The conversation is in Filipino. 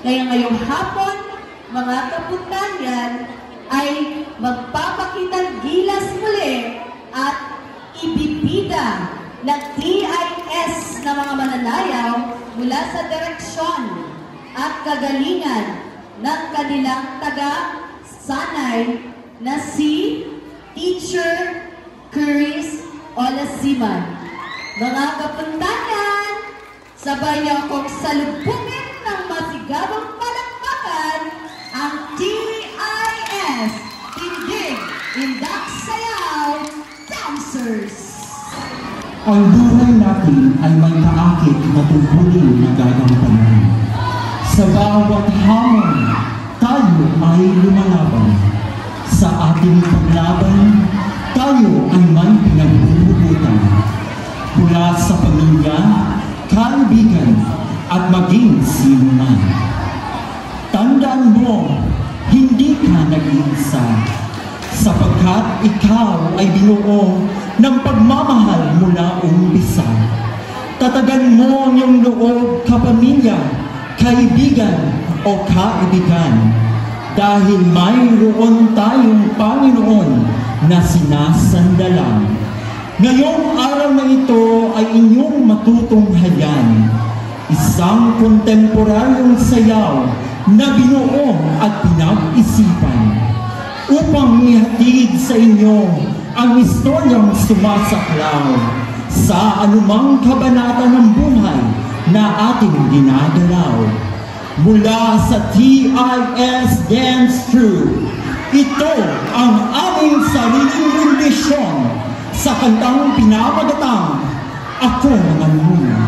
Kaya ngayong hapon, mga kapuntanyan, ay magpapakitang gilas muli at ibibida ng TIS na mga mananayaw mula sa direksyon at kagalingan ng kanilang taga-sanay na si Teacher Chris Olasiman. Mga kapuntangan, sabay niyo akong salubungin ng masigabang palakpakan ang TIS Tindig Indak Sayaw Dancers. Ang buhay natin ay may kaakit na tungkulin na gagampanan. Sa bawat hamon, tayo ay lumalaban. Sa ating paglaban, tayo ay may pinagbubutan. Mula sa pamilya, kaibigan, at maging sino man. Tandaan mo, hindi ka nag-iisa, sapagkat ikaw ay binuo ng pagmamahal mula umpisa. Tatagan mo ang iyong loob, kapamilya, kaibigan o kaibigan, dahil mayroon tayong Panginoon na sinasandalan. Ngayong araw na ito ay inyong matutunghayan, isang kontemporaryong sayaw na binuo at pinag-isipan upang ihatid sa inyo ang istoryang sumasaklaw sa anumang kabanata ng buhay na ating dinadalaw. Mula sa TIS Dance Troupe, ito ang aming sariling rendition sa kantang pinamagatang Ako Naman Muna.